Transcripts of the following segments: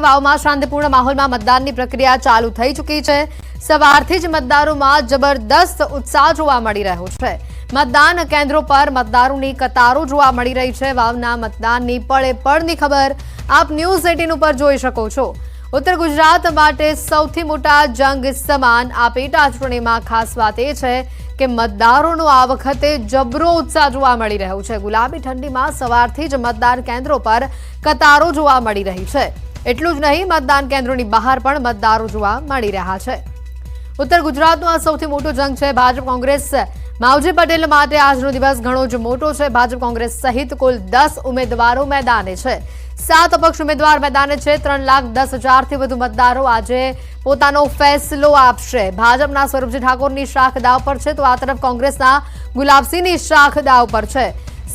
વાવમાં શાંતિપૂર્ણ માહોલમાં મતદાનની પ્રક્રિયા ચાલુ થઈ ચૂકી છે। સવારથી જ મતદારોમાં જબરદસ્ત ઉત્સાહ જોવા મળી રહ્યો છે। મતદાન કેન્દ્રો પર મતદારોની કતારો જોવા મળી રહી છે। વાવના મતદાનની પળે પળની ખબર આપ ન્યૂઝ 18 ઉપર જોઈ શકો છો। ઉત્તર ગુજરાત માટે સૌથી મોટા જંગ સમાન આ પેટા ચૂંટણીમાં ખાસ વાત એ છે કે મતદારોનો આ વખતે જબરો ઉત્સાહ જોવા મળી રહ્યો છે। ગુલાબી ઠંડીમાં સવારથી જ મતદાન કેન્દ્રો પર કતારો જોવા મળી રહી છે। એટલું જ નહીં, મતદાન કેન્દ્રોની બહાર પણ મતદારો જોવા મળી રહ્યા છે। ઉત્તર ગુજરાતનો આ સૌથી મોટો જંગ છે। ભાજપ કોંગ્રેસ માવજી પટેલ માટે આજનો દિવસ ઘણો જ મોટો છે। ભાજપ કોંગ્રેસ સહિત કુલ 10 ઉમેદવારો મેદાને છે। 7 અપક્ષ ઉમેદવાર મેદાને છે। 3,10,000 થી વધુ મતદારો આજે પોતાનો ફેસલો આપશે। ભાજપના સ્વરૂપજી ઠાકોરની શાખ દાવ પર છે, તો આ તરફ કોંગ્રેસના ગુલાબસિંહની શાખ દાવ પર છે।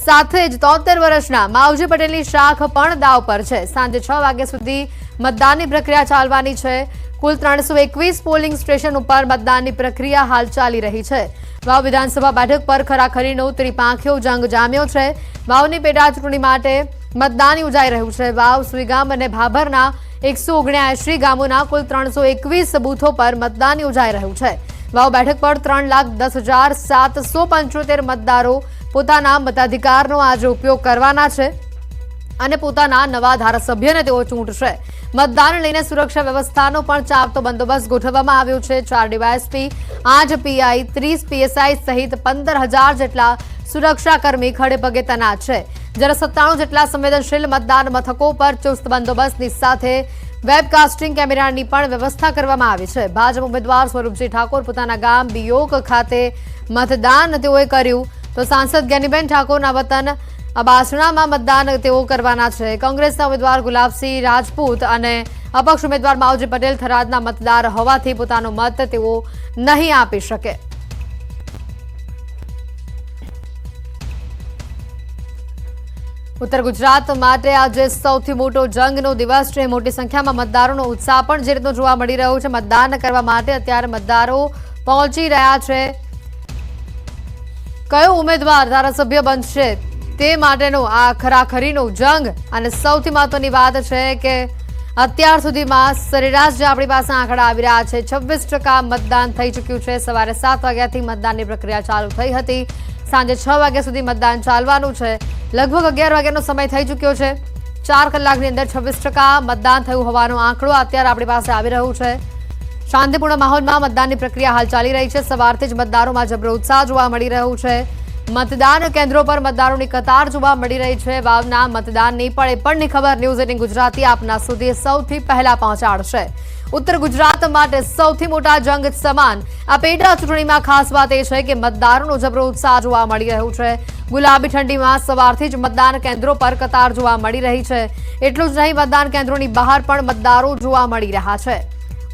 સાથે જ 73 વર્ષના માવજી પટેલની શાખ પણ દાવ પર છે। સાંજે 6 વાગ્યા સુધી મતદાનની પ્રક્રિયા ચાલવાની છે। કુલ 321 પોલિંગ સ્ટેશન ઉપર મતદાનની પ્રક્રિયા હાલ ચાલી રહી છે। વાવ વિધાનસભા બેઠક પર ખરાખરીનો ત્રિપાંખીયો જંગ જામ્યો છે। વાવની પેટા ચૂંટણી માટે મતદાન યોજાઈ રહ્યું છે। વાવ, સુઈગામ અને ભાભરના 179 ગામોના કુલ 321 બૂથો પર મતદાન યોજાઈ રહ્યું છે। વાવ બેઠક પર 3,10,775 મતદારો પોતાના મતાધિકારનો આજે ઉપયોગ કરવાના છે અને પોતાના નવા ધારાસભ્યને તેઓ ચૂંટશે। મતદાન લઈને સુરક્ષા વ્યવસ્થાનો પણ ચાંપતો બંદોબસ્ત ગોઠવવામાં આવ્યો છે। 4 ડીવાયએસપી, 8 પીઆઈ, 30 પીએસઆઈ સહિત 15,000 જેટલા સુરક્ષાકર્મી ખડેપગે તૈનાત છે। જ્યારે 97 જેટલા સંવેદનશીલ મતદાન મથકો પર ચુસ્ત બંદોબસ્તની સાથે વેબકાસ્ટિંગ કેમેરાની પણ વ્યવસ્થા કરવામાં આવી છે। ભાજપ ઉમેદવાર સ્વરૂપજી ઠાકોર પોતાના ગામ બિયોક ખાતે મતદાન તેઓએ કર્યું, તો સાંસદ જ્ઞાનીબેન ઠાકોરના વતન અબાસણામાં મતદાન તેઓ કરવાના છે। કોંગ્રેસના ઉમેદવાર ગુલાબસિંહ રાજપૂત અને અપક્ષ ઉમેદવાર માવજી પટેલ થરાદના મતદાર હોવાથી પોતાનો મત તેઓ નહીં આપી શકે। ઉત્તર ગુજરાત માટે આજે સૌથી મોટો જંગનો દિવસ છે। મોટી સંખ્યામાં મતદારોનો ઉત્સાહ પણ જે રીતનો જોવા મળી રહ્યો છે। મતદાન કરવા માટે અત્યારે મતદારો પહોંચી રહ્યા છે। કયો ઉમેદવાર ધારાસભ્ય બનશે તે માટેનો આ ખરાખરીનો જંગ, અને સૌથી મહત્વની વાત છે કે અત્યાર સુધીમાં સરેરાશ જે આપણી પાસે આંકડા આવી રહ્યા છે, 26% મતદાન થઈ ચૂક્યું છે। સવારે 7 વાગ્યાથી મતદાનની પ્રક્રિયા ચાલુ થઈ હતી। સાંજે 6 વાગ્યા સુધી મતદાન ચાલવાનું છે। લગભગ 11 વાગ્યાનો સમય થઈ ચૂક્યો છે। 4 કલાકની અંદર 26% મતદાન થયું હોવાનો આંકડો અત્યારે આપણી પાસે આવી રહ્યો છે। શાંતિપૂર્ણ માહોલમાં મતદાનની પ્રક્રિયા હાલ ચાલી રહી છે। સવારથી જ મતદારોમાં જબરો ઉત્સાહ જોવા મળી રહ્યો છે। મતદાન કેન્દ્રો પર મતદારોની કતાર જોવા મળી રહી છે। વાવના મતદાનની પળે પળની ખબર ન્યૂઝ 18 ગુજરાતી આપના સુધી સૌથી પહેલા પહોંચાડશે। ઉત્તર ગુજરાત માટે સૌથી મોટા જંગ સમાન આ પેટા ચૂંટણીમાં ખાસ વાત એ છે કે મતદારોનો જબરો ઉત્સાહ જોવા મળી રહ્યો છે। ગુલાબી ઠંડીમાં સવારથી જ મતદાન કેન્દ્રો પર કતાર જોવા મળી રહી છે। એટલું જ નહીં, મતદાન કેન્દ્રોની બહાર પણ મતદારો જોવા મળી રહ્યા છે।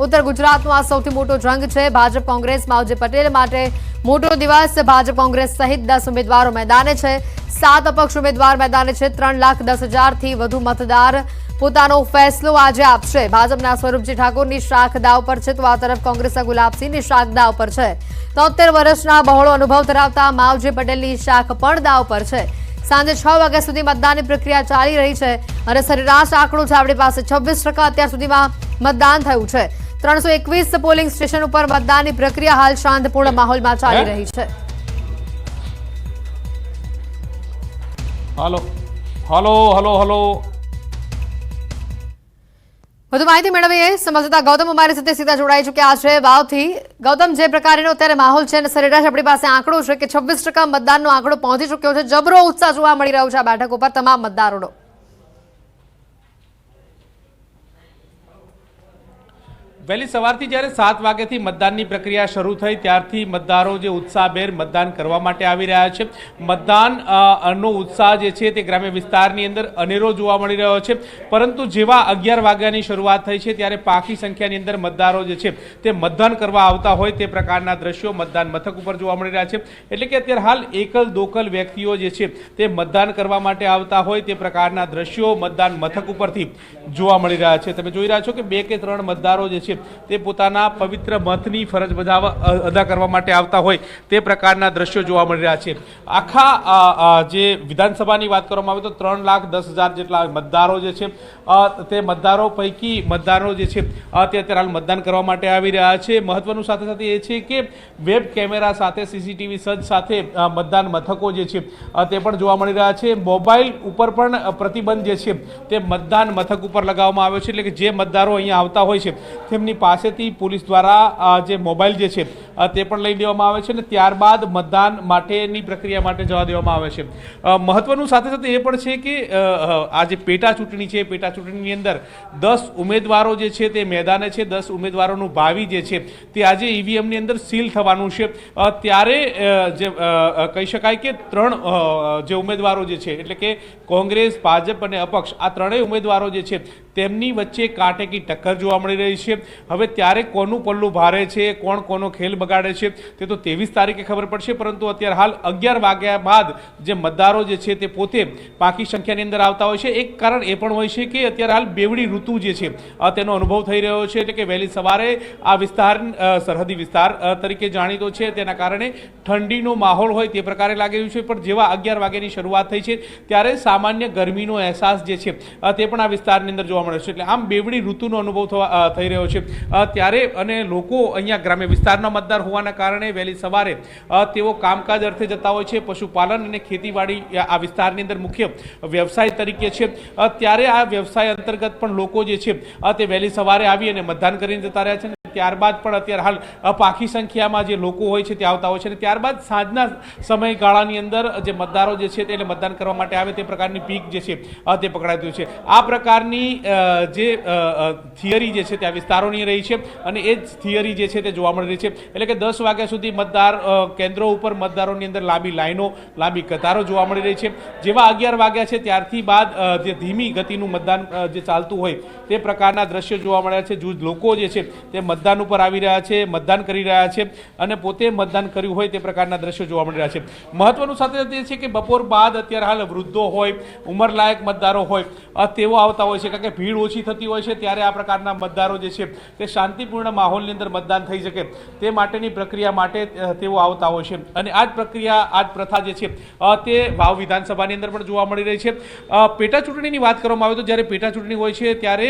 ઉત્તર ગુજરાતનો આ સૌથી મોટો જંગ છે। ભાજપ કોંગ્રેસ માવજી પટેલ માટે મોટો દિવસ। ભાજપ કોંગ્રેસ સહિત 10 ઉમેદવારો મેદાને છે। 7 અપક્ષ ઉમેદવાર મેદાને છે। 3,10,000 થી વધુ મતદાર પોતાનો ફેસલો આજે આપશે। ભાજપના સ્વરૂપજી ઠાકોરની શાખ દાવ પર છે, તો આ તરફ કોંગ્રેસના ગુલાબસિંહની શાખ દાવ પર છે। 73 વર્ષના બહોળો અનુભવ ધરાવતા માવજી પટેલની શાખ પણ દાવ પર છે। સાંજે 6 વાગ્યા સુધી મતદાનની પ્રક્રિયા ચાલી રહી છે અને સરેરાશ આંકડો છે આપણી પાસે 26% અત્યાર સુધીમાં મતદાન થયું છે। 321 પોલિંગ સ્ટેશન ઉપર મતદાનની પ્રક્રિયા હાલ શાંતિપૂર્ણ માહોલમાં ચાલી રહી છે। હલો હલો હલો હલો વધુ માહિતી મેળવીએ સમજતા ગૌતમ અમારી સાથે સીધા જોડાઈ ચૂક્યા છે વાવથી। ગૌતમ, જે પ્રકારનો અત્યારે માહોલ છે અને સરેરાશ આપણી પાસે આંકડો છે કે 26% મતદાનનો આંકડો પહોંચી ચૂક્યો છે, જબરો ઉત્સાહ જોવા મળી રહ્યો છે આ બેઠક ઉપર તમામ મતદારોનો। વહેલી સવારથી જ્યારે 7 વાગ્યાથી મતદાનની પ્રક્રિયા શરૂ થઈ ત્યારથી મતદારો જે ઉત્સાહભેર મતદાન કરવા માટે આવી રહ્યા છે। મતદાનનો ઉત્સાહ જે છે તે ગ્રામ્ય વિસ્તારની અંદર અનેરો જોવા મળી રહ્યો છે, પરંતુ જેવા 11 વાગ્યાની શરૂઆત થઈ છે ત્યારે પાકી સંખ્યાની અંદર મતદારો જે છે તે મતદાન કરવા આવતા હોય તે પ્રકારના દ્રશ્યો મતદાન મથક ઉપર જોવા મળી રહ્યા છે। એટલે કે અત્યારે હાલ એકલ દોકલ વ્યક્તિઓ જે છે તે મતદાન કરવા માટે આવતા હોય તે પ્રકારના દ્રશ્યો મતદાન મથક ઉપરથી જોવા મળી રહ્યા છે। તમે જોઈ રહ્યા છો કે 2 કે 3 મતદારો જે છે છે તે પોતાના પવિત્ર મતની ફરજ અદા કરવા માટે આવતા હોય તે પ્રકારના દ્રશ્યો જોવા મળી રહ્યા છે. આખા જે વિધાનસભાની વાત કરવામાં આવે તો 3,10,000 જેટલા મતદારો જે છે તે મતદારો પૈકી મતદારો જે છે તે અત્યારે હાલ મતદાન કરવા માટે આવી રહ્યા છે. મહત્વનું સાથે સાથે એ છે કે વેબ કેમેરા સાથે સીસીટીવી સજ્જ સાથે મતદાન મથકો જે છે તે પણ જોવા મળી રહ્યા છે. મોબાઈલ ઉપર પણ પ્રતિબંધ જે છે તે મતદાન મથક ઉપર લગાવવામાં આવ્યો છે, એટલે કે જે મતદારો અહીંયા આવતા હોય છે તેમની પાસેથી પોલીસ દ્વારા જે મોબાઈલ જે છે તે પણ લઈ લેવામાં આવે છે અને ત્યારબાદ મતદાન માટેની પ્રક્રિયા માટે જવા દેવામાં આવે છે. મહત્વનું સાથે સાથે એ પણ છે કે આ જે પેટા ચૂંટણી છે, પેટા ચૂંટણીની અંદર 10 ઉમેદવારો જે છે તે મેદાને છે. 10 ઉમેદવારોનું ભાવિ જે છે તે આજે ઈવીએમની અંદર સીલ થવાનું છે. ત્યારે જે કહી શકાય કે 3 જે ઉમેદવારો જે છે એટલે કે કોંગ્રેસ, ભાજપ અને અપક્ષ આ ત્રણેય ઉમેદવારો જે છે તેમની વચ્ચે કાંટેકી ટક્કર જોવા મળી રહી છે. હવે ત્યારે કોનું પલ્લું ભારે છે, કોણ કોનો ખેલ બગાડે છે તે તો 23 તારીખે ખબર પડશે, પરંતુ અત્યારે હાલ 11 વાગ્યા બાદ જે મતદારો જે છે તે પોતે પાકી સંખ્યાની અંદર આવતા હોય છે. એક કારણ એ પણ હોય છે કે અત્યારે હાલ બેવડી ઋતુ જે છે તેનો અનુભવ થઈ રહ્યો છે, એટલે કે વહેલી સવારે આ વિસ્તાર સરહદી વિસ્તાર તરીકે જાણીતો છે, તેના કારણે ઠંડીનો માહોલ હોય તે પ્રકારે લાગી રહ્યું છે. પણ જેવા 11 વાગ્યાની શરૂઆત થઈ છે ત્યારે સામાન્ય ગરમીનો અહેસાસ જે છે તે પણ આ વિસ્તારની અંદર જોવા મળે છે. એટલે આમ બેવડી ઋતુનો અનુભવ થઈ રહ્યો છે ત્યારે અને લોકો અહીંયા ગ્રામ્ય વિસ્તારના મતદાર હોવાના કારણે વહેલી સવારે તેઓ કામકાજ અર્થે જતા હોય છે. પશુપાલન અને ખેતીવાડી આ વિસ્તારની અંદર મુખ્ય વ્યવસાય તરીકે છે, ત્યારે આ વ્યવસાય અંતર્ગત પણ લોકો જે છે તે વહેલી સવારે આવી અને મતદાન કરીને જતા રહ્યા છે. ત્યારબાદ પણ અત્યારે હાલ પાકી સંખ્યામાં જે લોકો હોય છે તે આવતા હોય છે અને ત્યારબાદ સાંજના સમયગાળાની અંદર જે મતદારો જે છે તે મતદાન કરવા માટે આવે તે પ્રકારની પીક જે છે તે પકડાતી છે. આ પ્રકારની જે થિયરી જે છે તે આ વિસ્તારોની રહી છે અને એ જ થિયરી જે છે તે જોવા મળી રહી છે. એટલે કે 10 વાગ્યા સુધી મતદાર કેન્દ્રો ઉપર મતદારોની અંદર લાંબી લાઈનો, લાંબી કતારો જોવા મળી રહી છે. જેવા 11 વાગ્યા છે ત્યારથી બાદ જે ધીમી ગતિનું મતદાન જે ચાલતું હોય તે પ્રકારના દ્રશ્યો જોવા મળ્યા છે. લોકો જે છે તે મતદાન ઉપર આવી રહ્યા છે, મતદાન કરી રહ્યા છે અને પોતે મતદાન કર્યું હોય તે પ્રકારના દ્રશ્યો જોવા મળી રહ્યા છે. મહત્વનું સાથે સાથે એ છે કે બપોર બાદ અત્યારે હાલ વૃદ્ધો હોય, ઉંમરલાયક મતદારો હોય તેઓ આવતા હોય છે, કારણ કે ભીડ ઓછી થતી હોય છે. ત્યારે આ પ્રકારના મતદારો જે છે તે શાંતિપૂર્ણ માહોલની અંદર મતદાન થઈ શકે તે માટેની પ્રક્રિયા માટે તેઓ આવતા હોય છે અને આ જ પ્રક્રિયા, આ જ પ્રથા જે છે તે વાવ વિધાનસભાની અંદર પણ જોવા મળી રહી છે. પેટા ચૂંટણીની વાત કરવામાં આવે તો જ્યારે પેટા ચૂંટણી હોય છે ત્યારે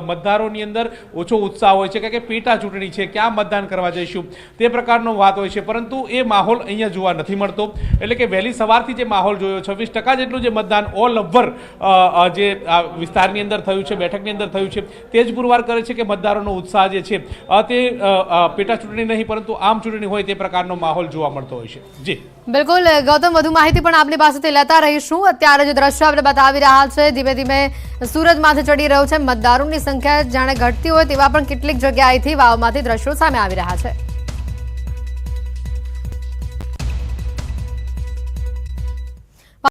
મતદારોની અંદર ઓછો ઉત્સાહ હોય છે, કારણ કે પેટા ચૂંટણી છે, ક્યાં મતદાન કરવા જઈશું તે પ્રકારનો વાત હોય છે, પરંતુ એ માહોલ અહીંયા જોવા નથી મળતો. એટલે કે વહેલી સવારથી જે માહોલ જોયો 26% જેટલું જે મતદાન ઓલ ઓવર જે વિસ્તારની અંદર થયું છે, બેઠકની અંદર થયું છે, તે જ પુરવાર કરે છે કે મતદારોનો ઉત્સાહ જે છે તે પેટા ચૂંટણી નહીં પરંતુ આમ ચૂંટણી હોય તે પ્રકારનો માહોલ જોવા મળતો હોય છે. જી બિલકુલ ગૌતમ, વધુ માહિતી પણ આપની પાસેથી લેતા રહીશું. અત્યારે જે દ્રશ્ય આપણે બતાવી રહ્યા છે, ધીમે ધીમે સૂરજ માથે ચડી રહ્યો છે, મતદારોની સંખ્યા જાણે ઘટતી હોય તેવા પણ કેટલીક જગ્યાએથી વાવમાંથી દ્રશ્યો સામે આવી રહ્યા છે.